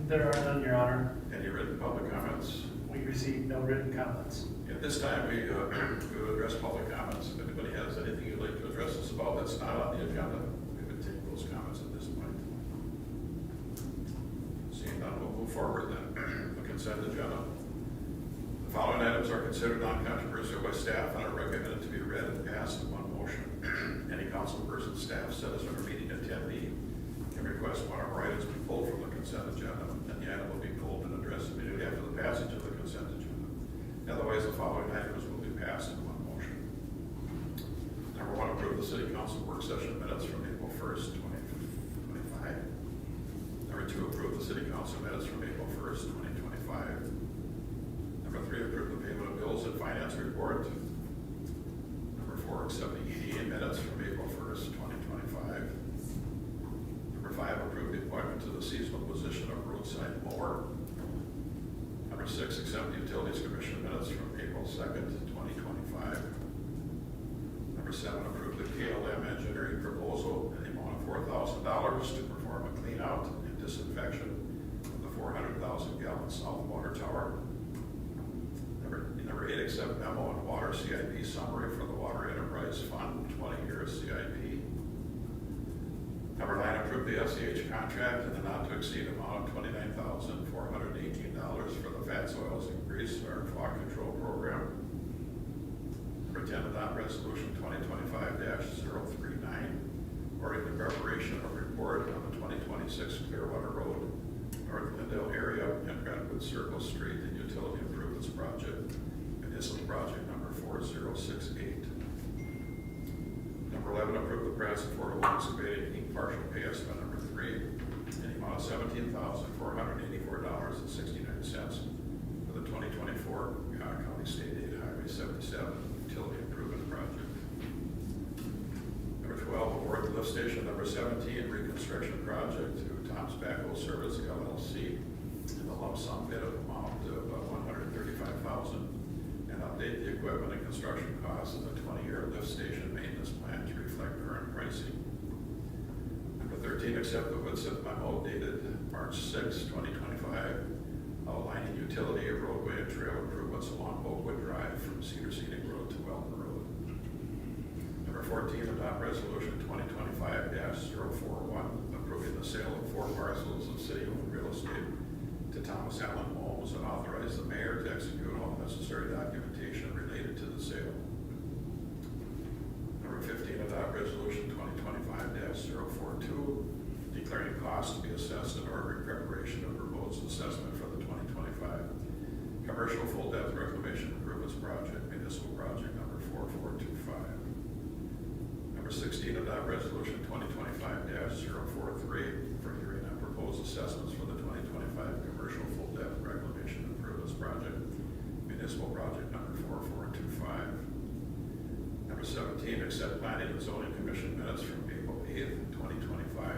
There are none, Your Honor. Any written public comments? We received no written comments. At this time, we will address public comments. If anybody has anything you'd like to address us about that's not on the agenda, we would take those comments at this point. Seeing none, we'll move forward then. The consent agenda. The following items are considered non-controversial by staff and are recommended to be read and passed in one motion. Any council person, staff, citizen, or meeting attendee can request one or more items be pulled from the consent agenda, and the item will be pulled and addressed immediately after the passage of the consent agenda. Otherwise, the following items will be passed in one motion. Number one, approve the city council work session minutes from April 1st, 2025. Number two, approve the city council minutes from April 1st, 2025. Number three, approve the payment of bills and finance report. Number four, accept the EDA minutes from April 1st, 2025. Number five, approve the appointment to the seasonal position of roadside mower. Number six, accept the Utilities Commission minutes from April 2nd, 2025. Number seven, approve the KLM engineering proposal in the amount of $4,000 to perform a clean out and disinfection of the 400,000-gallon South Water Tower. Number eight, accept memo and water CIP summary for the Water Enterprise Fund 20-year CIP. Number nine, approve the SCH contract in the not to exceed amount of $29,418 for the fats, oils, and grease, our flock control program. Number 10, adopt resolution 2025-039, ordering the preparation of a report on the 2026 Clearwater Road, North Glendale area, and Brentwood Circle Street and utility improvements project, municipal project number 4068. Number 11, approve the price of affordable excavating Inc. partial pay estimate number 3 in the amount of $17,484.69 for the 2024 County State Aid Highway 77 utility improvement project. Number 12, award the lift station number 17 reconstruction project to Tom's Backhoe Service LLC in the lump sum bid of amount of $135,000 and update the equipment and construction costs of the 20-year lift station maintenance plan to reflect current pricing. Number 13, accept the Woodson memo dated March 6, 2025, outlining utility, roadway, and trail improvements along Oakwood Drive from Cedar Scenic Road to Weldon Road. Number 14, adopt resolution 2025-041, approving the sale of 4 parcels of city-owned real estate to Thomas Allen Homes and authorize the mayor to execute all necessary documentation related to the sale. Number 15, adopt resolution 2025-042, declaring costs to be assessed and ordering preparation of proposed assessment for the 2025 commercial full depth reclamation improvements project, municipal project number 4425. Number 16, adopt resolution 2025-043 for hearing on proposed assessments for the 2025 commercial full depth reclamation improvements project, municipal project number 4425. Number 17, accept planning and zoning commission minutes from April 8th, 2025.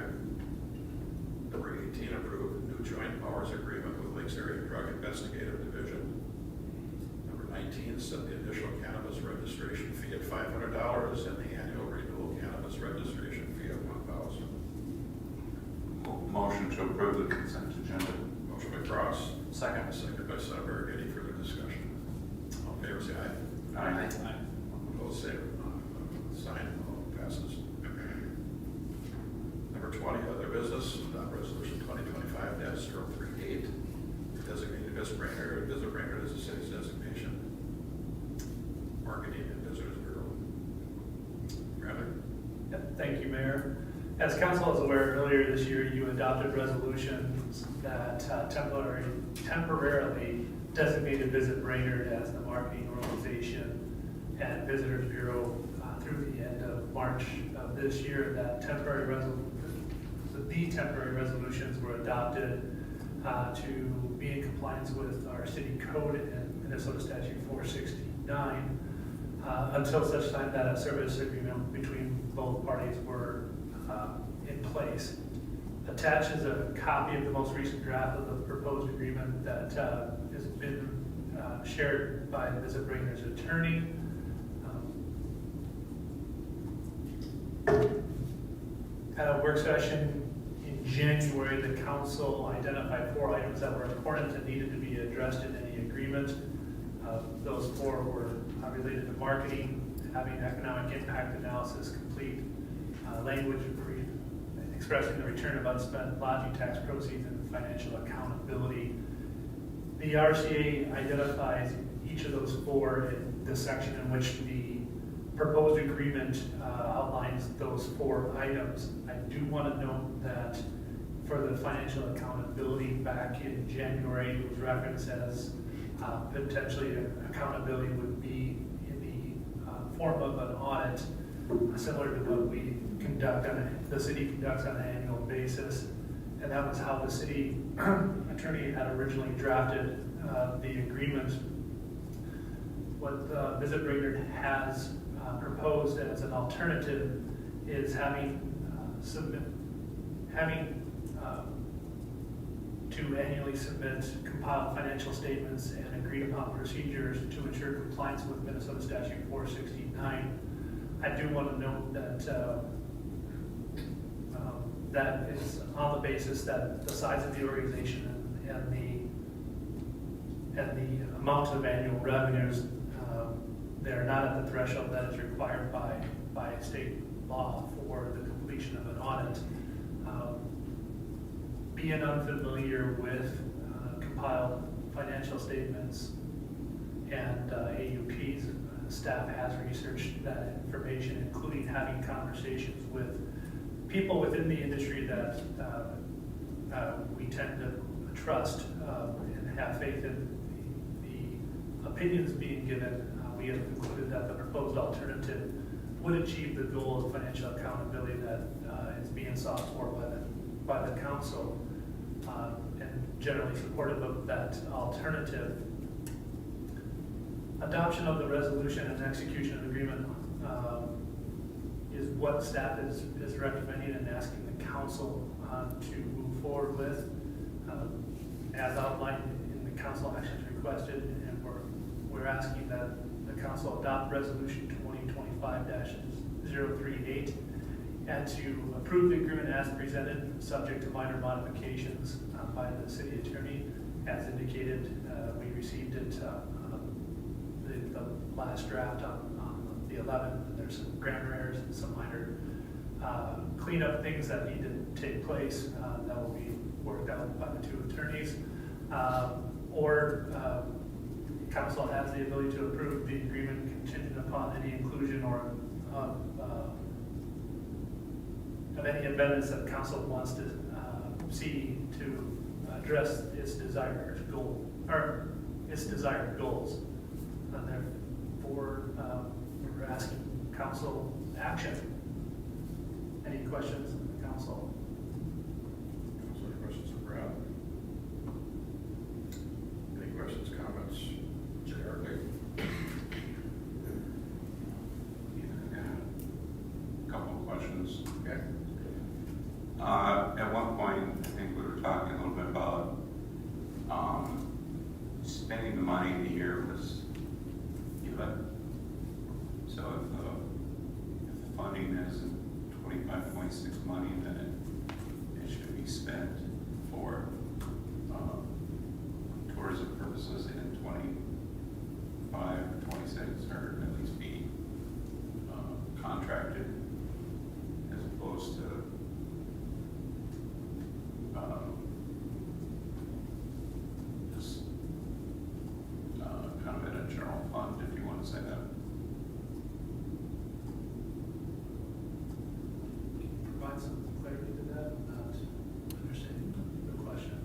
Number 18, approve new joint powers agreement with Lakes Area Drug Investigative Division. Number 19, set the initial cannabis registration fee at $500 and the annual renewal cannabis registration fee of $1,000. Motion to approve the consent agenda. Motion by Cross. Second. Second by Sundberg. Any further discussion? All in favor, say aye. Aye. Opposed, say sign. All passes. Number 20, other business. Adopt resolution 2025-038, designated visit bringer as the city's designation. Marketing and Visitors Bureau. Bradley? Yep, thank you, Mayor. As council is aware, earlier this year you adopted resolutions that temporarily designated Visit Brainerd as the marketing organization and Visitors Bureau through the end of March of this year. The temporary resolutions were adopted to be in compliance with our city code and Minnesota Statute 469 until such time that a service agreement between both parties were in place. Attached is a copy of the most recent draft of the proposed agreement that has been shared by the Visit Bringer's attorney. At a work session in in January, the council identified 4 items that were important and needed to be addressed in any agreement. Those 4 were related to marketing, having economic impact analysis complete, language expressing the return of unspent lodging tax proceeds, and financial accountability. The RCA identifies each of those 4 in the section in which the proposed agreement outlines those 4 items. I do want to note that for the financial accountability back in January, it was referenced as potentially accountability would be in the form of an audit, similar to what we conduct the city conducts on an annual basis. And that was how the city attorney had originally drafted the agreement. What Visit Brainerd has proposed as an alternative is having to annually submit compiled financial statements and agreed upon procedures to ensure compliance with Minnesota Statute 469. I do want to note that that is on the basis that the size of the organization and the amount of annual revenues, they're not at the threshold that is required by state law for the completion of an audit. Being unfamiliar with compiled financial statements and AUPs, staff has researched that information, including having conversations with people within the industry that we tend to trust and have faith in the opinions being given. We have concluded that the proposed alternative would achieve the goal of financial accountability that is being sought for by the council, and generally supportive of that alternative. Adoption of the resolution and execution of the agreement is what staff is recommending and asking the council to move forward with, as outlined in the council actions requested, and we're asking that the council adopt resolution 2025-038 and to approve the agreement as presented, subject to minor modifications by the city attorney. As indicated, we received it the last draft on the 11th. There's some grammar errors and some minor cleanup things that need to take place that will be worked out by the 2 attorneys. Council has the ability to approve the agreement contingent upon any inclusion or of any amendments that council wants to see to address its desired goal or its desired goals. And therefore, we're asking council action. Any questions from the council? Any questions of Brad? Any questions, comments? Generically? A couple of questions. Okay. At one point, I think we were talking a little bit about spending the money in the year was given. So if the funding is 25.6 money, then it should be spent for tourism purposes in 25, 26, or at least be contracted, as opposed to just kind of in a general fund, if you want to say that. Provide some clarity to that. I'm not understanding the question.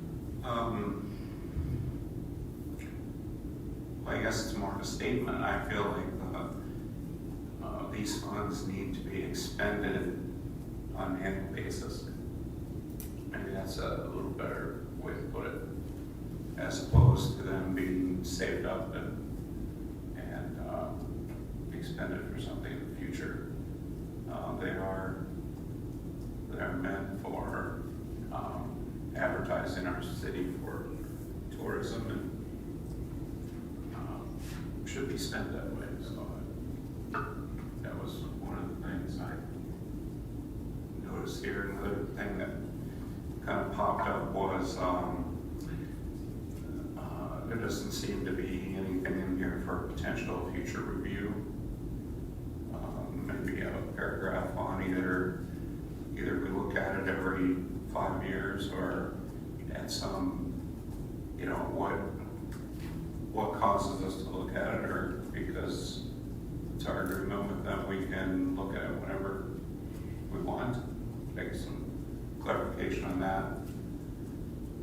Well, I guess it's more of a statement. I feel like these funds need to be expended on an annual basis. Maybe that's a little better way to put it, as opposed to them being saved up and expended for something in the future. They are meant for advertising our city for tourism, and should be spent that way. So that was one of the things I noticed here. Another thing that kind of popped up was, there doesn't seem to be anything in here for potential future review. Maybe a paragraph on either we look at it every 5 years or at some, you know, what causes us to look at it, or because it's our agreement with them, we can look at it whenever we want. Make some clarification on that.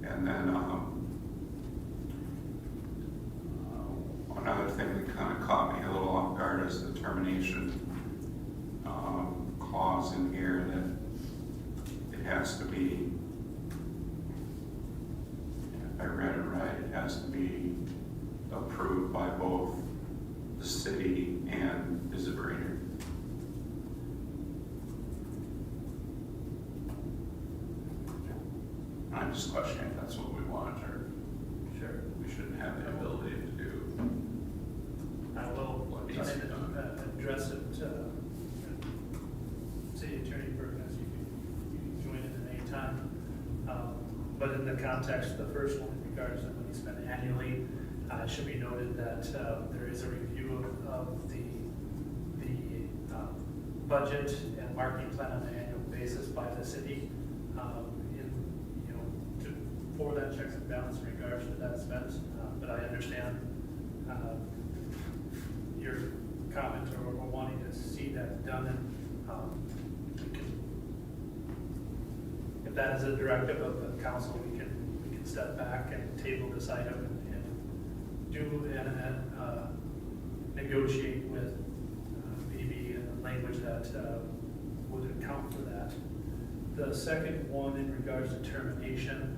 And then another thing that kind of caught me a little off guard is the termination clause in here, that it has to be, if I read it right, it has to be approved by both the city and Visibrator. I'm just questioning if that's what we want, or Sure. we shouldn't have the ability to do. I will What try needs to be to done. address it, City Attorney Perkins, you can join in at any time. But in the context, the first one in regards to money spent annually, it should be noted that there is a review of the budget and marketing plan on an annual basis by the city, for that checks and balance in regards to that spent. But I understand your comment or wanting to see that done, and we can, if that is a directive of the council, we can step back and table this item and do and negotiate with maybe a language that would account for that. The second one in regards to termination,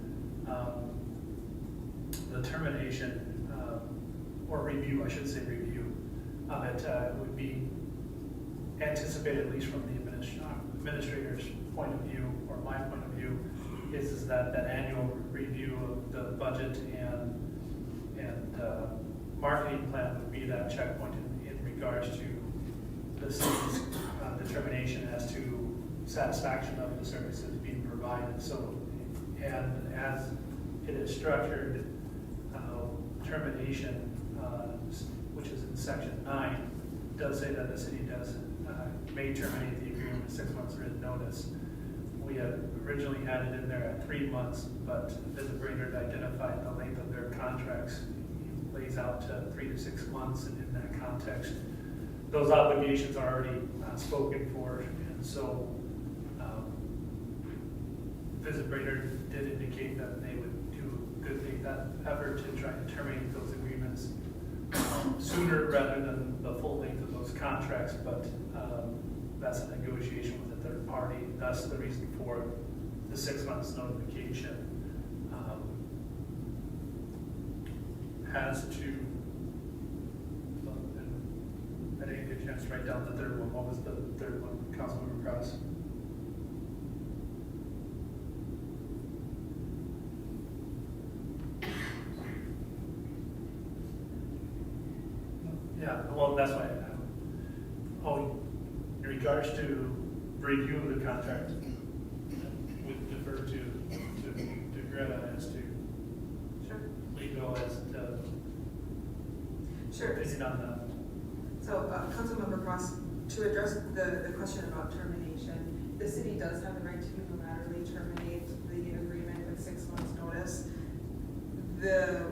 the termination or review, I should say review of it would be anticipated, at least from the administrator's point of view, or my point of view, is that annual review of the budget and marketing plan would be that checkpoint in regards to the city's determination as to satisfaction of the services being provided. So, and as it is structured, termination, which is in section 9, does say that the city may terminate the agreement with 6 months written notice. We had originally had it in there at 3 months, but Visibrator identified the length of their contracts lays out to 3 to 6 months, and in that context, those obligations are already spoken for, and so Visibrator did indicate that they would do a good faith effort to try to terminate those agreements sooner rather than the full length of those contracts, but that's a negotiation with a third party. That's the reason for the 6 months notification. Has to, I didn't get a chance to write down the third one. What was the third one, Councilmember Cross? Yeah, well, that's why, in regards to review of the contract, would defer to Greta as to Sure. legal as to Sure. opinion on that. So, Councilmember Cross, to address the question about termination, the city does have the right to unilaterally terminate the agreement with 6 months' notice. The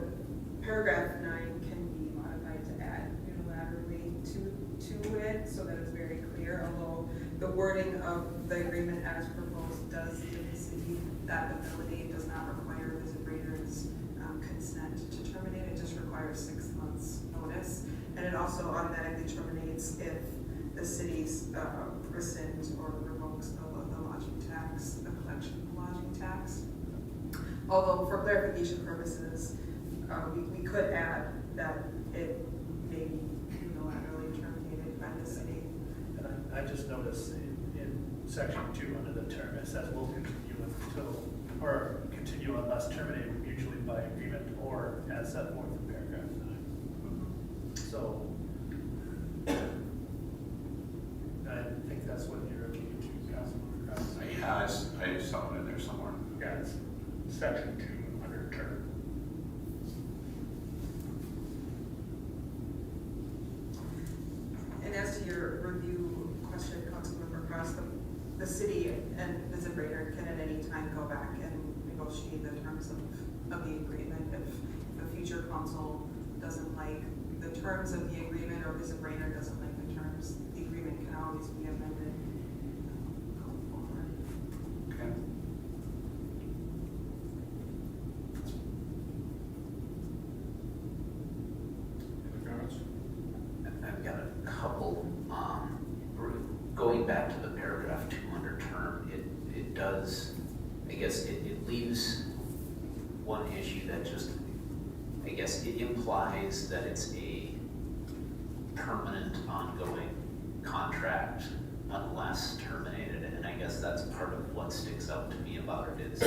paragraph 9 can be modified to add unilaterally to it so that it's very clear, although the wording of the agreement as proposed does give the city that ability. It does not require Visibrator's consent to terminate. It just requires 6 months notice. And it also automatically terminates if the city's rescinds or revokes the lodging tax, the collection of the lodging tax. Although for clarification purposes, we could add that it may be unilaterally terminated by the city. And I just noticed in section 2 under the term, it says will continue until, or continue unless terminated mutually by agreement or as set forth in paragraph 9. So, I think that's what you're looking to, Councilmember Cross. Yeah, I saw it in there somewhere. Yeah, it's renegotiate the terms of the agreement. If a future council doesn't like the terms of the agreement, or if Visit Brainerd doesn't like the terms, the agreement can always be amended going forward. Okay. Any comments? I've got a couple, going back to the paragraph 2 under term, it does, I guess it leaves one issue that just, I guess it implies that it's a permanent ongoing contract unless terminated, and I guess that's part of what sticks out to me about it is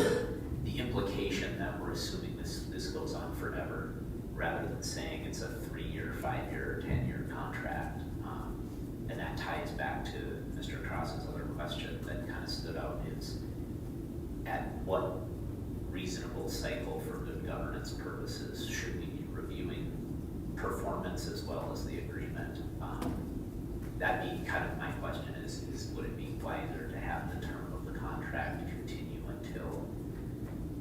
the implication that we're assuming this goes on forever, rather than saying it's a 3-year, 5-year, or 10-year contract. And that ties back to Mr. Cross's other question that kind of stood out is, at what reasonable cycle for good governance purposes should we be reviewing performance as well as the agreement? That'd be kind of my question is would it be wiser to have the term of the contract continue until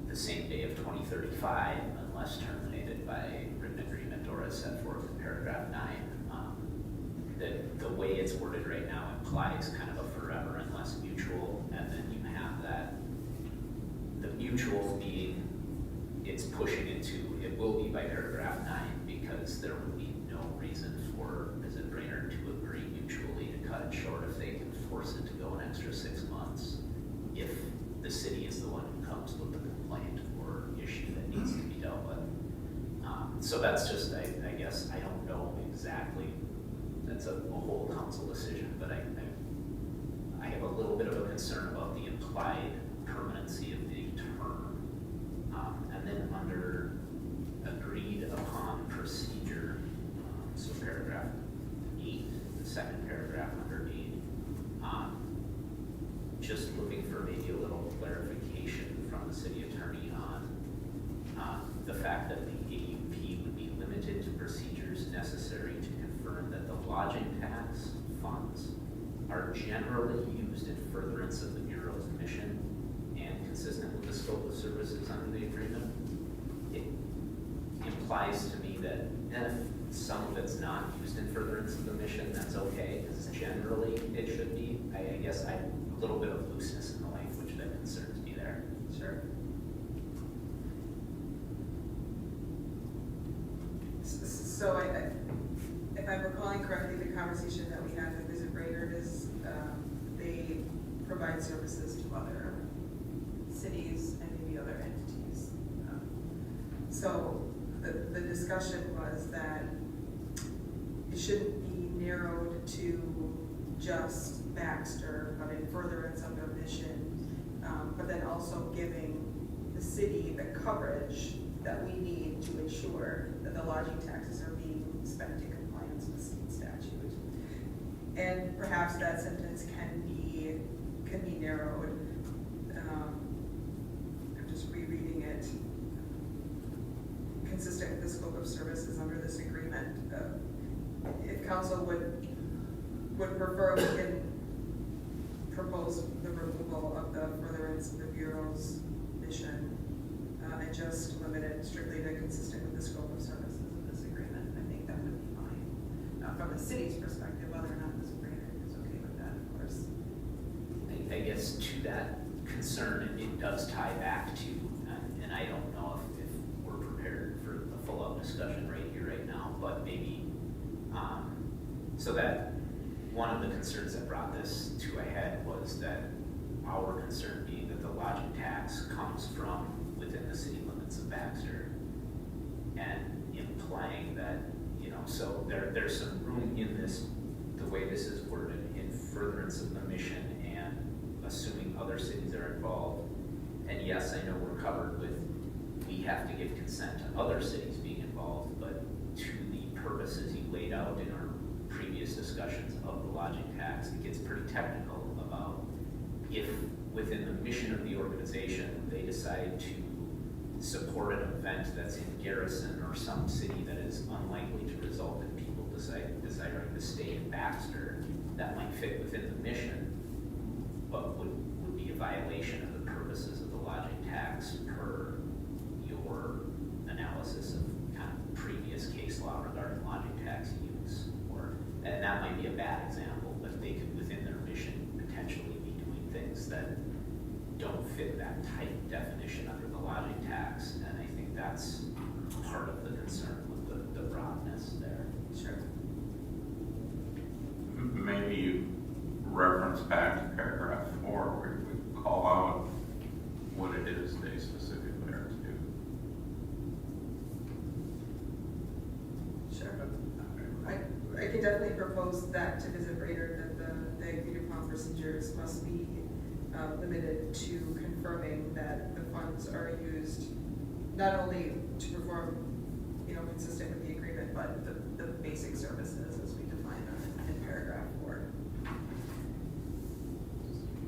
the same day of 2035 unless terminated by written agreement or as set forth in paragraph 9? The way it's worded right now implies kind of a forever unless mutual, and then you have that, the mutual being, it's pushing into, it will be by paragraph 9 because there would be no reason for Visit Brainerd to agree mutually to cut it short if they can force it to go an extra 6 months if the city is the one who comes with the complaint or issue that needs to be dealt with. So that's just, I guess, I don't know exactly. That's a whole council decision, but I have a little bit of a concern about the implied permanency of the term. And then under agreed upon procedure, so paragraph 8, the second paragraph under 8, just looking for maybe a little clarification from the city attorney on the fact that the AUP would be limited to procedures necessary to confirm that the lodging tax funds are generally used in furtherance of the Bureau's mission and consistent with the scope of services under the agreement. It implies to me that if some of it's not used in furtherance of the mission, that's okay, because generally it should be. I guess a little bit of looseness in the language that concerns me there. Sure. So if I'm recalling correctly, the conversation that we had with Visit Brainerd is they provide services to other cities and maybe other entities. So the discussion was that it shouldn't be narrowed to just Baxter, but in furtherance of their mission, but then also giving the city the coverage that we need to ensure that the lodging taxes are being spent in compliance with state statute. And perhaps that sentence can be narrowed. I'm just rereading it. Consistent with the scope of services under this agreement. If council would prefer, we can propose the removal of the furtherance of the Bureau's mission and just limit it strictly to consistent with the scope of services of this agreement. I think that would be fine. Now, from the city's perspective, whether or not this Brainerd is okay with that, of course. I guess to that concern, it does tie back to, and I don't know if we're prepared for a full-out discussion right here, right now, but maybe, so that one of the concerns that brought this to a head was that our concern being that the lodging tax comes from within the city limits of Baxter, and implying that, so there's some room in this, the way this is worded, in furtherance of the mission and assuming other cities are involved. And yes, I know we're covered with, we have to give consent to other cities being involved, but to the purposes you laid out in our previous discussions of the lodging tax, it gets pretty technical about if within the mission of the organization they decide to support an event that's in Garrison or some city that is unlikely to result in people desiring to stay in Baxter, that might fit within the mission, but would be a violation of the purposes of the lodging tax per law regarding lodging tax use, and that might be a bad example, but they could, within their mission, potentially be doing things that don't fit that tight definition under the lodging tax, and I think that's part of the concern with the broadness there. Sure. Maybe you reference back to paragraph 4 where we call out what it is they specifically are to do. Sure. I can definitely propose that to visit Brader, that the agreed upon procedures must be limited to confirming that the funds are used not only to perform, consistent with the agreement, but the basic services as we define them in paragraph 4.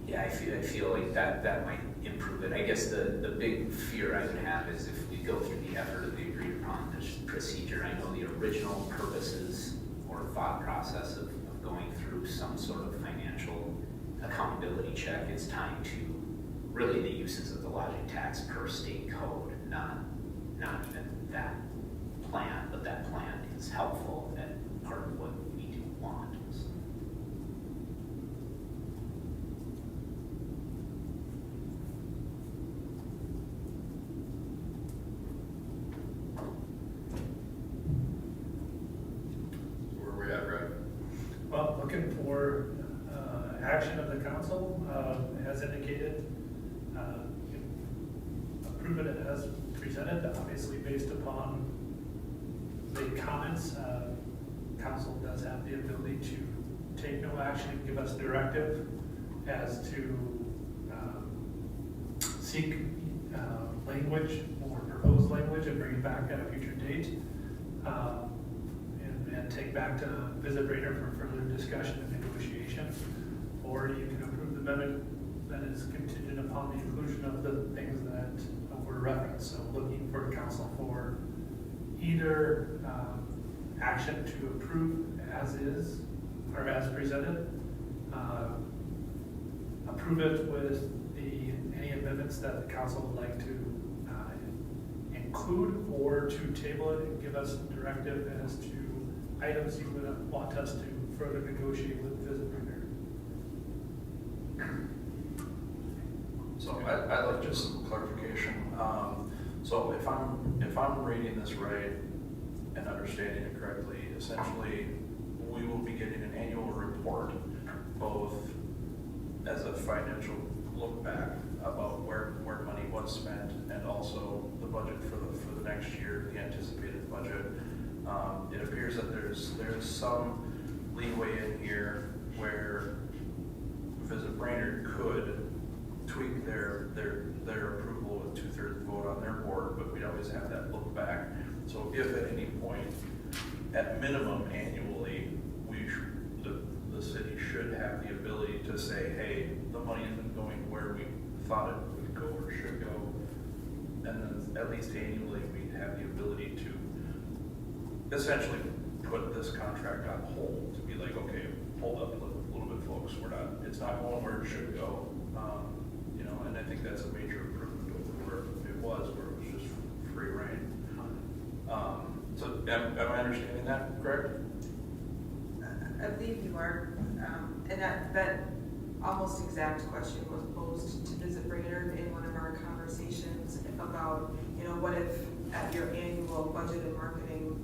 Yeah, I feel like that might improve it. I guess the big fear I would have is if we go through the effort of the agreed upon procedure. I know the original purposes or thought process of going through some sort of financial accountability check is tied to really the uses of the lodging tax per state code, not even that plan, but that plan is helpful and part of what we do want. So. Where we at, Brad? Well, looking for action of the council, as indicated. Approve it as presented, obviously based upon the comments. Council does have the ability to take no action and give us directive as to seek language or proposed language and bring it back at a future date. And take back to visit Brader for further discussion and negotiation. Or you can approve the amendment that is contingent upon the inclusion of the things that were referenced. So looking for council for either action to approve as is or as presented, approve it with any amendments that the council would like to include, or to table it and give us directive as to items you would want us to further negotiate with visit Brader. So I'd like just some clarification. So if I'm reading this right and understanding it correctly, essentially we will be getting an annual report, both as a financial look back about where money was spent, and also the budget for the next year, the anticipated budget. It appears that there's some leeway in here where Visit Brainerd could tweak their approval with 2/3 vote on their board, but we'd always have that look back. So if at any point, at minimum annually, the city should have the ability to say, hey, the money isn't going where we thought it would go or should go. And then at least annually, we'd have the ability to essentially put this contract on hold, to be like, okay, hold up a little bit, folks. It's not going where it should go. And I think that's a major improvement over where it was just free reign. So am I understanding that correct? I believe you are, and that almost exact question was posed to Visit Brainerd in one of our conversations about, what if at your annual budget and marketing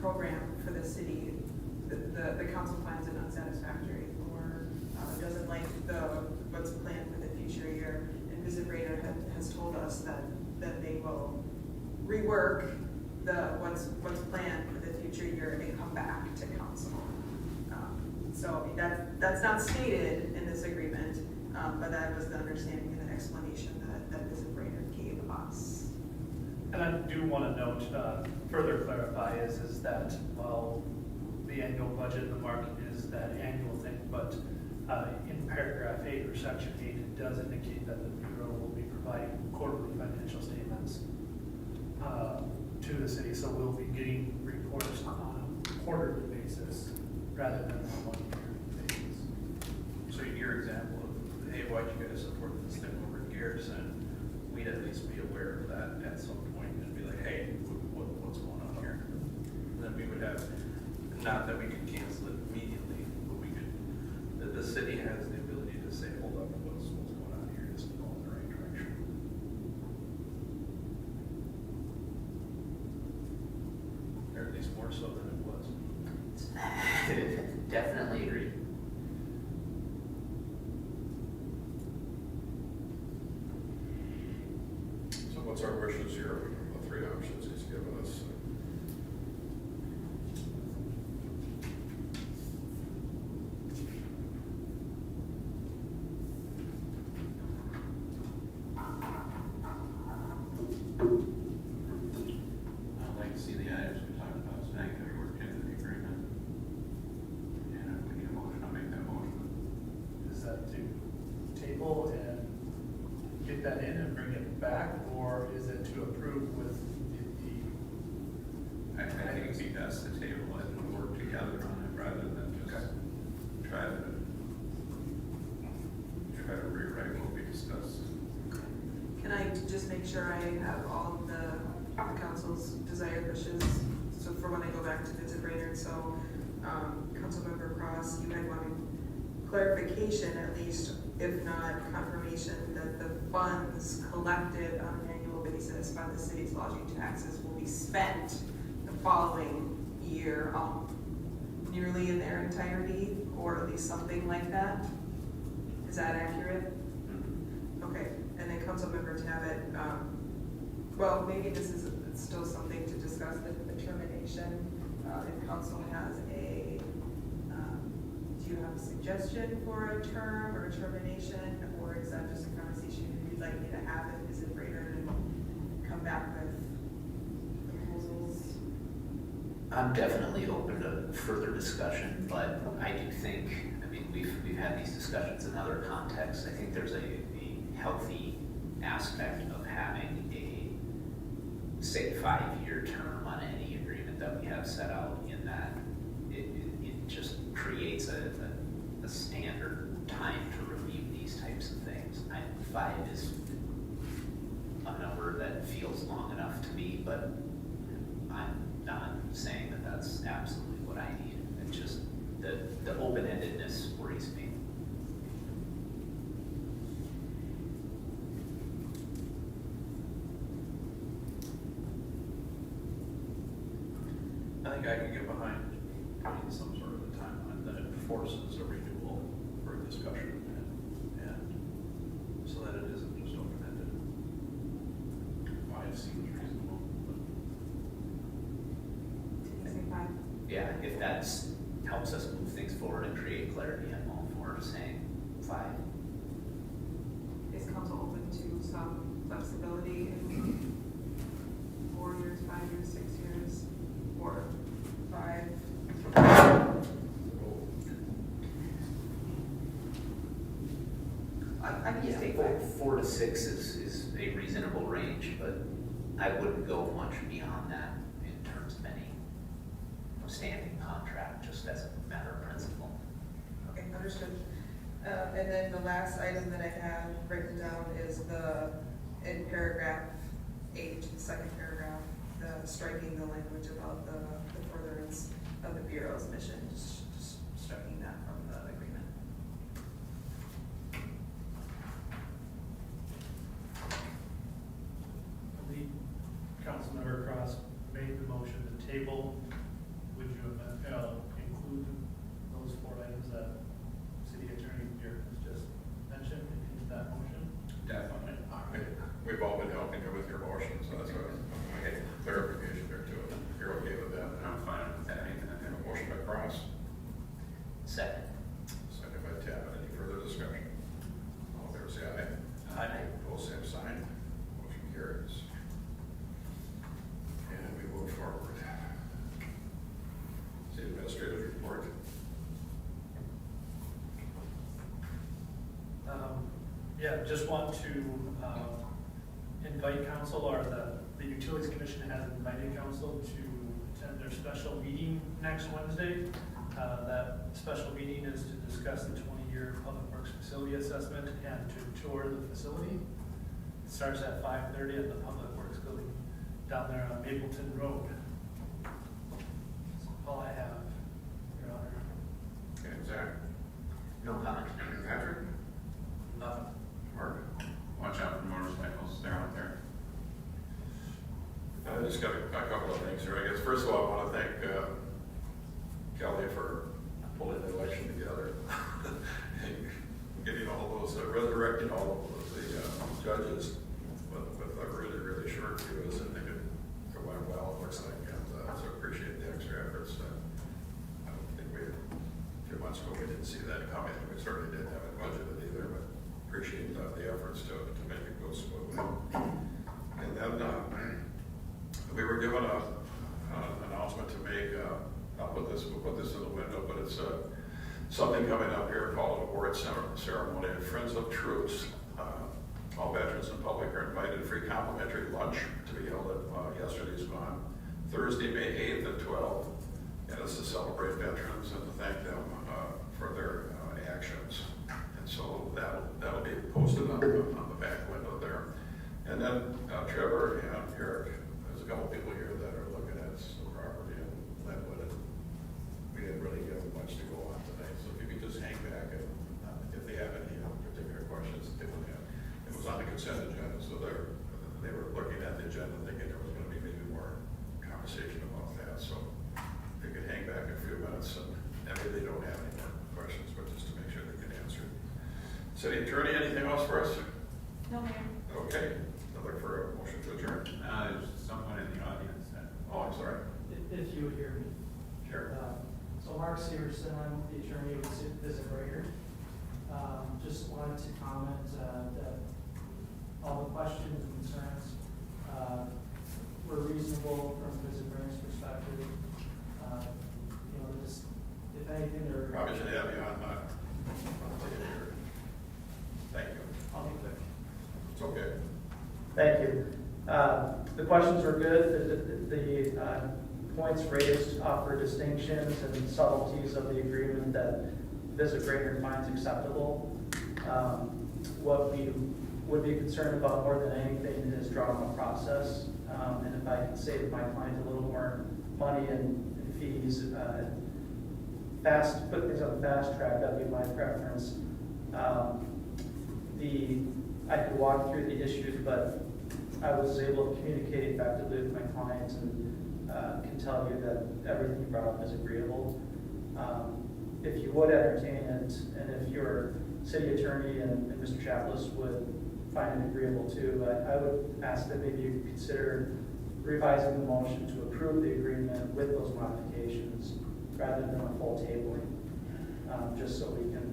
program for the city, the council finds it unsatisfactory, or doesn't like what's planned for the future year, and Visit Brainerd has told us that they will rework what's planned for the future year and come back to council. So that's not stated in this agreement, but that was the understanding and the explanation that Visit Brainerd gave us. And I do want to note, further clarify is that while the annual budget and the market is that annual thing, but in paragraph 8 or section 8, it does indicate that the Bureau will be providing quarterly financial statements to the city. So we'll be getting reports on a quarterly basis rather than on a 1-year basis. So your example of, hey, why'd you guys support this thing over in Garrison? We'd at least be aware of that at some point and be like, hey, what's going on here? not that we could cancel it immediately, but we could, the city has the ability to say, hold up, what's going on here, this is going in the right direction. Or at least more so than it was. Definitely agree. So what's our wishes here, the three options he's given us? I'd like to see the items we talked about tonight that are worked into the agreement. And if we need a motion, I'll make that motion. Is that to table and get that in and bring it back, or is it to approve with I think it'd be best to table it and work together on it rather than just try to rewrite what we discussed. Can I just make sure I have all of the council's desired wishes? So for when I go back to visit Brainerd, so, Councilmember Cross, you had wanted clarification at least, if not confirmation, that the funds collected on an annual basis by the city's lodging taxes will be spent the following year, nearly in their entirety, or at least something like that. Is that accurate? Okay, and then Councilmember Tabbitt, well, maybe this is still something to discuss, the termination. If council has do you have a suggestion for a term or a termination, or is that just a conversation you'd like me to have at visit Brainerd and come back with proposals? I'm definitely open to further discussion, but I do think, I mean, we've had these discussions in other contexts. I think there's a healthy aspect of having a, say, 5-year term on any agreement that we have set out, in that it just creates a standard time to review these types of things. 5 is a number that feels long enough to me, but I'm not saying that that's absolutely what I need. It's just the open-endedness worries me. I think I can get behind putting some sort of a timeline that it forces a renewal for a discussion and so that it isn't just open-ended. 5 seems reasonable. Did you say 5? Yeah, if that helps us move things forward and create clarity, I'm all for saying 5. Is council open to some flexibility in 4 years, 5 years, 6 years, or 5? I can just take 5. 4 to 6 is a reasonable range, but I wouldn't go much beyond that in terms of any standing contract, just as a matter of principle. Okay, understood. And then the last item that I have written down is in paragraph 8, the second paragraph, striking the language about the furtherance of the Bureau's mission, just striking that from the agreement. Councilmember Cross made the motion to table. Would you include those 4 items that City Attorney here has just mentioned in that motion? Definitely. We've all been helping you with your motion, so that's why I get clarification there too. You're okay with that? I'm fine with adding that. And a motion by Cross, Second. second by Tabbitt. Any further discussion? All in favor, say aye. Aye. Opposed, same sign. Motion carries. And we move forward. City Administrator's report. Yeah, just want to invite council, or the Utilities Commission has invited council to attend their special meeting next Wednesday. That special meeting is to discuss the 20-year Public Works Facility Assessment and to tour the facility. It starts at 5:30 at the Public Works Building down there on Mapleton Road. That's all I have. No comment. Patrick? Nothing. Mark? Watch out for motorcycles, they're out there. I just got a couple of things here. I guess first of all, I want to thank Kelly for pulling the election together. Getting all those, resurrecting all of the judges with a really, really short views, and it went well, it looks like, and so appreciate the extra efforts. I don't think a few months ago, we didn't see that coming, and we certainly didn't have it budgeted either, but appreciate the efforts to make it go smoothly. And then we were given an announcement to make, we'll put this in the window, but it's something coming up here called an award ceremony at Friends of Troops. All veterans and public are invited, free complimentary lunch to be held at yesterday's gone, Thursday, May 8th at 12. And it's to celebrate veterans and to thank them for their actions. And so that'll be posted on the back window there. And then Trevor and Eric, there's a couple people here that are looking at some property in Linwood. And we didn't really give much to go on tonight, so if you could just hang back and if they have any particular questions that they would have. It was on the consent agenda, so they were looking at the agenda thinking there was going to be maybe more conversation about that. So if you could hang back a few minutes, and maybe they don't have any more questions, but just to make sure they can answer. City Attorney, anything else for us? No, Mayor. Okay, I'll look for a motion to adjourn. There's someone in the audience that. Oh, I'm sorry. If you would hear me. Sure. So Mark Severson, I'm the attorney with Visit Breaker. Just wanted to comment that all the questions and concerns were reasonable from Visit Breaker's perspective. Just, if anything, they're. Probably should have you on Thank you. I'll be quick. It's okay. Thank you. The questions were good. The points raised offer distinctions and subtleties of the agreement that Visit Brainerd finds acceptable. What we would be concerned about more than anything is drama process. And if I can save my client a little more money and fees, put things on the fast track, that'd be my preference. I could walk through the issues, but I was able to communicate effectively with my clients and can tell you that everything you brought up is agreeable. If you would entertain it, and if your city attorney and Mr. Chapless would find it agreeable too, I would ask that maybe you consider revising the motion to approve the agreement with those modifications rather than a full tabling, just so we can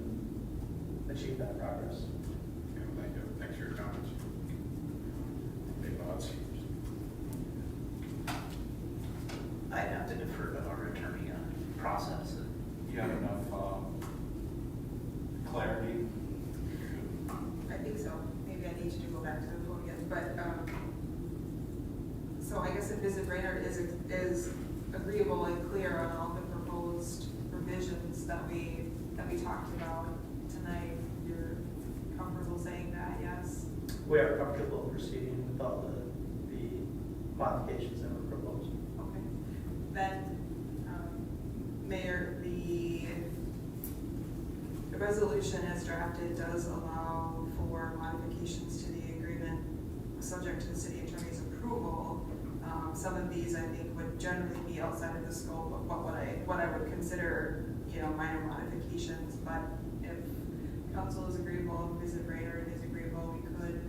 achieve that progress. Yeah, thank you. Thanks for your comments. Any thoughts? I'd have to defer to our attorney on process. You have enough clarity? I think so. Maybe I need to go back to the podium, but, so I guess if Visit Brainerd is agreeable and clear on all the proposed revisions that we talked about tonight, you're comfortable saying that, yes? We are comfortable proceeding with all the modifications that were proposed. Okay. Then, Mayor, the resolution as drafted does allow for modifications to the agreement subject to the city attorney's approval. Some of these I think would generally be outside of the scope of what I would consider, minor modifications, but if council is agreeable, Visit Brainerd is agreeable, we could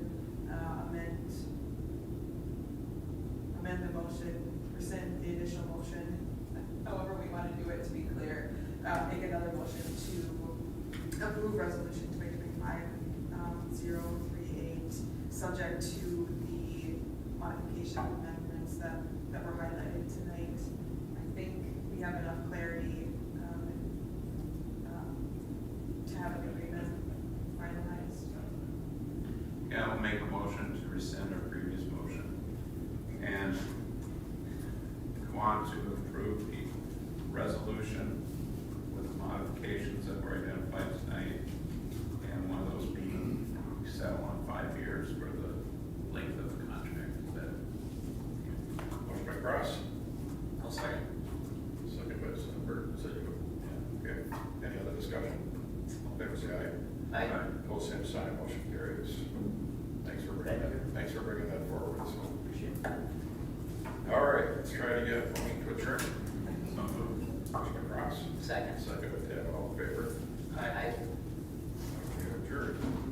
amend the motion, rescind the initial motion, however we want to do it, to be clear, make another motion to approve resolution 2025-038, subject to the modification amendments that were highlighted tonight. I think we have enough clarity to have an agreement finalized. Yeah, I'll make a motion to rescind our previous motion and go on to approve the resolution with the modifications that were identified tonight, and one of those being we settle on 5 years for the length of the contract. Is that Motion by Cross. I'll second. Second by Senator Burton. Okay. Any other discussion? All in favor, say Aye. Opposed, same sign, motion carries. Thanks for bringing that forward, so. Appreciate it. All right, let's try it again. Motion to adjourn. So moved. Motion by Ross. Second. Second by Ted, all in favor? Aye. Okay, adjourned.